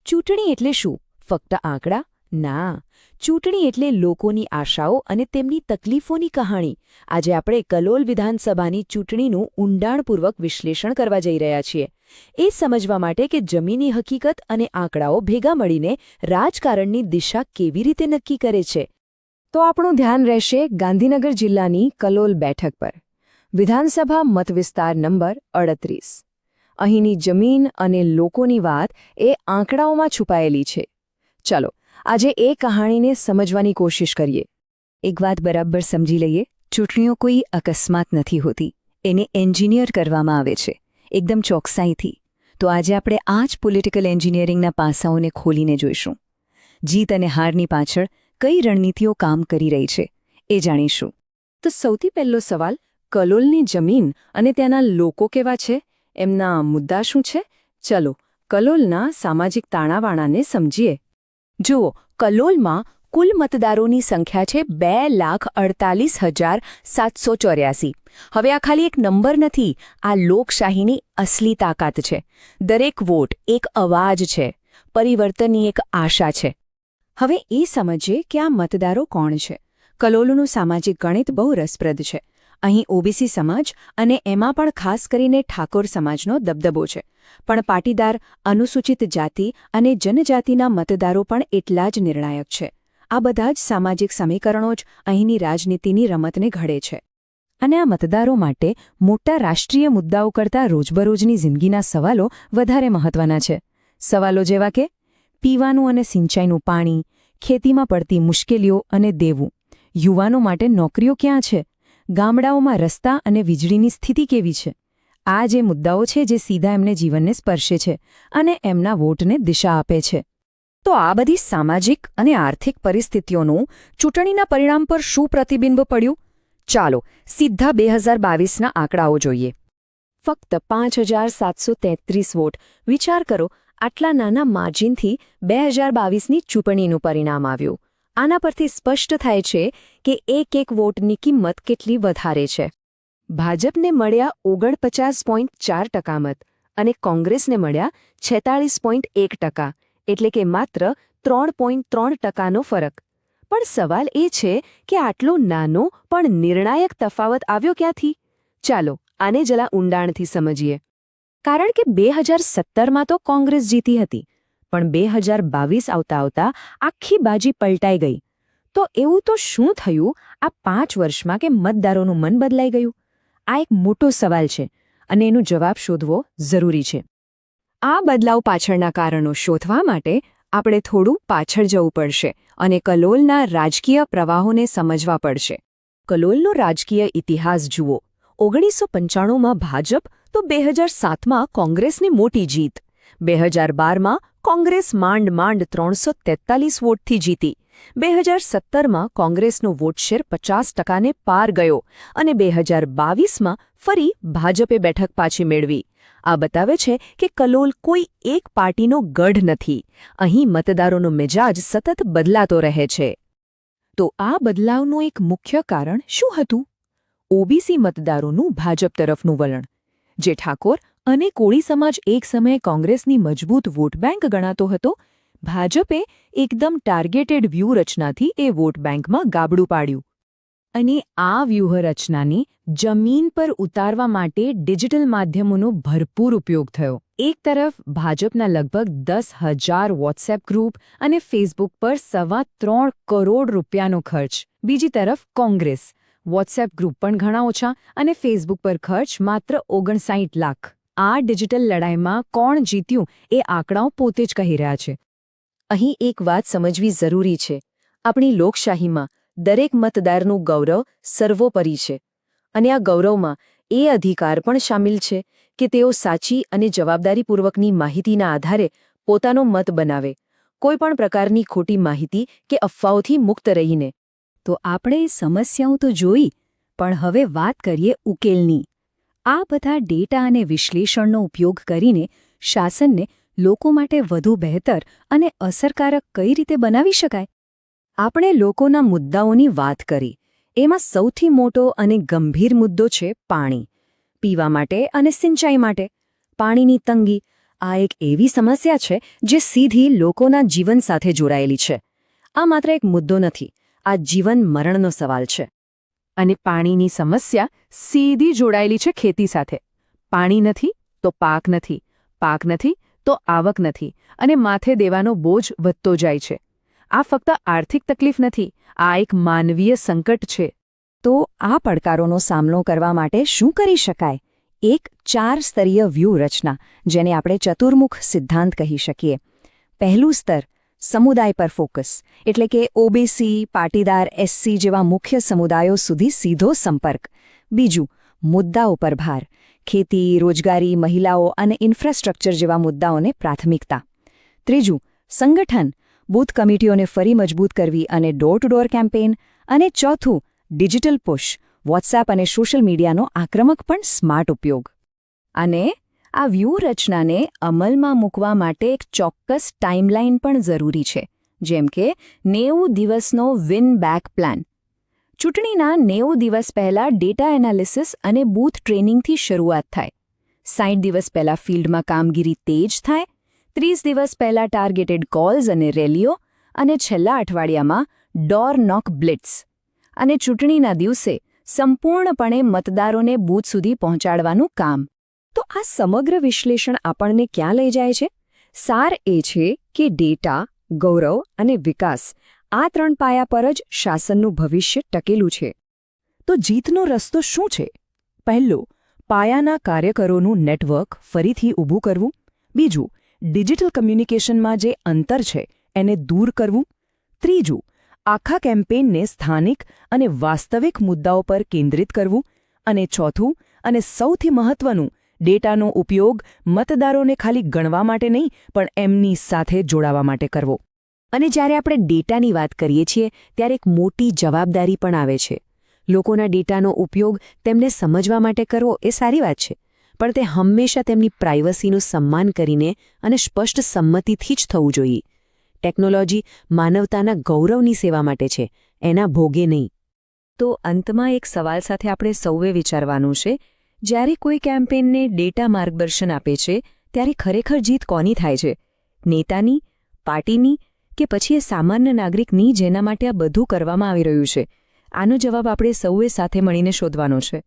ચૂંટણી એટલે શું? ફક્ત આંકડા? ના, ચૂંટણી એટલે લોકોની આશાઓ અને તેમની તકલીફોની કહાણી. આજે આપણે કલોલ વિધાનસભાની ચૂંટણીનું ઊંડાણપૂર્વક વિશ્લેષણ કરવા જઈ રહ્યા છીએ. એ સમજવા માટે કે જમીની હકીકત અને આંકડાઓ ભેગા મળીને રાજકારણની દિશા કેવી રીતે નક્કી કરે છે. તો આપણું ધ્યાન રહેશે ગાંધીનગર જિલ્લાની કલોલ બેઠક પર. વિધાનસભા મતવિસ્તાર નંબર 38. અહીંની જમીન અને લોકોની વાત એ આંકડાઓમાં છુપાયેલી છે. ચલો આજે એ કહાણીને સમજવાની કોશિશ કરીએ. એક વાત બરાબર સમજી લઈએ, ચૂંટણીઓ કોઈ અકસ્માત નથી હોતી. એને એન્જિનિયર કરવામાં આવે છે, એકદમ ચોકસાઈથી. તો આજે આપણે આ જ પોલિટિકલ એન્જિનિયરિંગના પાસાઓને ખોલીને જોઈશું. જીત અને હારની પાછળ કઈ રણનીતિઓ કામ કરી રહી છે એ જાણીશું. તો સૌથી પહેલો સવાલ, કલોલની જમીન અને ત્યાંના લોકો કેવા છે? એમના મુદ્દા શું છે? ચલો કલોલના સામાજિક તાણાવાણાને સમજીએ. જુઓ, કલોલમાં કુલ મતદારોની સંખ્યા છે 2,48,784. હવે આ ખાલી એક નંબર નથી, આ લોકશાહીની અસલી તાકાત છે. દરેક વોટ એક અવાજ છે, પરિવર્તનની એક આશા છે. હવે એ સમજીએ કે આ મતદારો કોણ છે. કલોલનું સામાજિક ગણિત બહુ રસપ્રદ છે. અહીં ઓબીસી સમાજ અને એમાં પણ ખાસ કરીને ઠાકોર સમાજનો દબદબો છે. પણ પાટીદાર, અનુસૂચિત જાતિ અને જનજાતિના મતદારો પણ એટલા જ નિર્ણાયક છે. આ બધા જ સામાજિક સમીકરણો જ અહીંની રાજનીતિની રમતને ઘડે છે. અને આ મતદારો માટે મોટા રાષ્ટ્રીય મુદ્દાઓ કરતાં રોજબરોજની જિંદગીના સવાલો વધારે મહત્વના છે. સવાલો જેવા કે પીવાનું અને સિંચાઈનું પાણી, ખેતીમાં પડતી મુશ્કેલીઓ અને દેવું, યુવાનો માટે નોકરીઓ ક્યાં છે, ગામડાઓમાં રસ્તા અને વીજળીની સ્થિતિ કેવી છે. આ જે મુદ્દાઓ છે જે સીધા એમને જીવનને સ્પર્શે છે અને એમના વોટને દિશા આપે છે. તો આ બધી સામાજિક અને આર્થિક પરિસ્થિતિઓનું ચૂંટણીના પરિણામ પર શું પ્રતિબિંબ પડ્યું? ચાલો સીધા 2022ના આંકડાઓ જોઈએ. ફક્ત 5,733 વોટ. વિચાર કરો, આટલા નાના માર્જિનથી 2022ની ચૂંટણીનું પરિણામ આવ્યું. આના પરથી સ્પષ્ટ થાય છે કે એક વોટની કિંમત કેટલી વધારે છે. ભાજપને મળ્યા 49.4% મત અને કોંગ્રેસને મળ્યા 46.1%, એટલે કે માત્ર 3.3%નો ફરક. પણ સવાલ એ છે કે આટલો નાનો પણ નિર્ણાયક તફાવત આવ્યો ક્યાંથી? ચાલો આને જરા ઊંડાણથી સમજીએ. કારણ કે 2017માં તો કોંગ્રેસ જીતી હતી, પણ 2022 આવતા આખી બાજી પલટાઈ ગઈ. તો એવું તો શું થયું આ 5 વર્ષમાં કે મતદારોનું મન બદલાઈ ગયું? આ એક મોટો સવાલ છે અને એનો જવાબ શોધવો જરૂરી છે. આ બદલાવ પાછળના કારણો શોધવા માટે આપણે થોડું પાછળ જવું પડશે અને કલોલના રાજકીય પ્રવાહોને સમજવા પડશે. કલોલનો રાજકીય ઇતિહાસ જુઓ. 1995માં ભાજપ તો 2007માં કોંગ્રેસની મોટી જીત. 2012માં કોંગ્રેસ માંડ 343 વોટથી જીતી. 2017માં કોંગ્રેસનો વોટશેર 50%ને પાર ગયો અને 2022માં ફરી ભાજપે બેઠક પાછી મેળવી. આ બતાવે છે કે કલોલ કોઈ એક પાર્ટીનો ગઢ નથી. અહીં મતદારોનો મિજાજ સતત બદલાતો રહે છે. તો આ બદલાવનું એક મુખ્ય કારણ શું હતું? ઓબીસી મતદારોનું ભાજપ તરફનું વલણ. જે ઠાકોર અને કોળી સમાજ એક સમયે કોંગ્રેસની મજબૂત વોટ બેંક ગણાતો હતો, ભાજપે એકદમ ટાર્ગેટેડ વ્યૂહરચનાથી એ વોટ બેંકમાં ગાબડું પાડ્યું. અને આ વ્યૂહરચનાની જમીન પર ઉતારવા માટે ડિજિટલ માધ્યમોનો ભરપૂર ઉપયોગ થયો. એક તરફ ભાજપના લગભગ 10,000 વોટ્સએપ ગ્રુપ અને ફેસબુક પર 3.25 કરોડ રૂપિયાનો ખર્ચ. બીજી તરફ કોંગ્રેસ. વોટ્સએપ ગ્રુપ પણ ઘણા ઓછા અને ફેસબુક પર ખર્ચ માત્ર 59 લાખ. આ ડિજિટલ લડાઈમાં કોણ જીત્યું એ આંકડાઓ પોતે જ કહી રહ્યા છે. અહીં એક વાત સમજવી જરૂરી છે. આપણી લોકશાહીમાં દરેક મતદારનું ગૌરવ સર્વોપરી છે. અને આ ગૌરવમાં એ અધિકાર પણ શામિલ છે કે તેઓ સાચી અને જવાબદારીપૂર્વકની માહિતીના આધારે પોતાનો મત બનાવે, કોઈપણ પ્રકારની ખોટી માહિતી કે અફવાઓથી મુક્ત રહીને. તો આપણે સમસ્યાઓ તો જોઈ, પણ હવે વાત કરીએ ઉકેલની. આ બધા ડેટા અને વિશ્લેષણનો ઉપયોગ કરીને શાસનને લોકો માટે વધુ બહેતર અને અસરકારક કઈ રીતે બનાવી શકાય? આપણે લોકોના મુદ્દાઓની વાત કરી. એમાં સૌથી મોટો અને ગંભીર મુદ્દો છે પાણી. પીવા માટે અને સિંચાઈ માટે પાણીની તંગી. આ એક એવી સમસ્યા છે જે સીધી લોકોના જીવન સાથે જોડાયેલી છે. આ માત્ર એક મુદ્દો નથી, આ જીવન મરણનો સવાલ છે. અને પાણીની સમસ્યા સીધી જોડાયેલી છે ખેતી સાથે. પાણી નથી તો પાક નથી, પાક નથી તો આવક નથી, અને માથે દેવાનો બોજ વધતો જાય છે. આ ફક્ત આર્થિક તકલીફ નથી, આ એક માનવીય સંકટ છે. તો આ પડકારોનો સામનો કરવા માટે શું કરી શકાય? એક 4 સ્તરીય વ્યૂહરચના, જેને આપણે ચતુર્મુખ સિદ્ધાંત કહી શકીએ. પહેલું સ્તર સમુદાય પર ફોકસ, એટલે કે ઓબીસી, પાટીદાર, એસસી જેવા મુખ્ય સમુદાયો સુધી સીધો સંપર્ક. બીજું મુદ્દાઓ પર ભાર, ખેતી, રોજગારી, મહિલાઓ અને ઇન્ફ્રાસ્ટ્રક્ચર જેવા મુદ્દાઓને પ્રાથમિકતા. ત્રીજું સંગઠન, બૂથ કમિટીઓને ફરી મજબૂત કરવી અને ડોર ટુ ડોર કેમ્પેઇન. અને ચોથું ડિજિટલ પુશ, વોટ્સએપ અને સોશિયલ મીડિયાનો આક્રમક પણ સ્માર્ટ ઉપયોગ. અને આ વ્યૂહરચનાને અમલમાં મૂકવા માટે એક ચોક્કસ ટાઈમલાઈન પણ જરૂરી છે, જેમ કે 90 દિવસનો વિન બેક પ્લાન. ચૂંટણીના 90 દિવસ પહેલાં ડેટા એનાલિસિસ અને બૂથ ટ્રેનિંગથી શરૂઆત થાય. 60 દિવસ પહેલાં ફિલ્ડમાં કામગીરી તેજ થાય, 30 દિવસ પહેલાં ટાર્ગેટેડ કોલ્સ અને રેલીઓ, અને છેલ્લા અઠવાડિયામાં ડોર નોક બ્લિટ્સ. અને ચૂંટણીના દિવસે સંપૂર્ણપણે મતદારોને બૂથ સુધી પહોંચાડવાનું કામ. તો આ સમગ્ર વિશ્લેષણ આપણને ક્યાં લઈ જાય છે? સાર એ છે કે ડેટા, ગૌરવ અને વિકાસ, આ 3 પાયા પર જ શાસનનું ભવિષ્ય ટકેલું છે. તો જીતનો રસ્તો શું છે? પહેલો, પાયાના કાર્યકરોનું નેટવર્ક ફરીથી ઊભું કરવું. બીજું, ડિજિટલ કમ્યુનિકેશનમાં જે અંતર છે એને દૂર કરવું. ત્રીજું, આખા કેમ્પેઇનને સ્થાનિક અને વાસ્તવિક મુદ્દાઓ પર કેન્દ્રિત કરવું. અને ચોથું, અને સૌથી મહત્વનું, ડેટાનો ઉપયોગ મતદારોને ખાલી ગણવા માટે નહીં, પણ એમની સાથે જોડાવા માટે કરવો. અને જ્યારે આપણે ડેટાની વાત કરીએ છીએ ત્યારે એક મોટી જવાબદારી પણ આવે છે. લોકોના ડેટાનો ઉપયોગ તેમને સમજવા માટે કરવો એ સારી વાત છે, પણ તે હંમેશા તેમની પ્રાઇવસીનું સન્માન કરીને અને સ્પષ્ટ સંમતિથી જ થવું જોઈએ. ટેકનોલોજી માનવતાના ગૌરવની સેવા માટે છે, એના ભોગે નહીં. તો અંતમાં એક સવાલ સાથે આપણે સૌએ વિચારવાનું છે, જ્યારે કોઈ કેમ્પેઇનને ડેટા માર્ગદર્શન આપે છે ત્યારે ખરેખર જીત કોની થાય છે? નેતાની, પાર્ટીની, કે પછી એ સામાન્ય નાગરિકની જેના માટે આ બધું કરવામાં આવી રહ્યું છે? આનો જવાબ આપણે સૌએ સાથે મળીને શોધવાનો છે.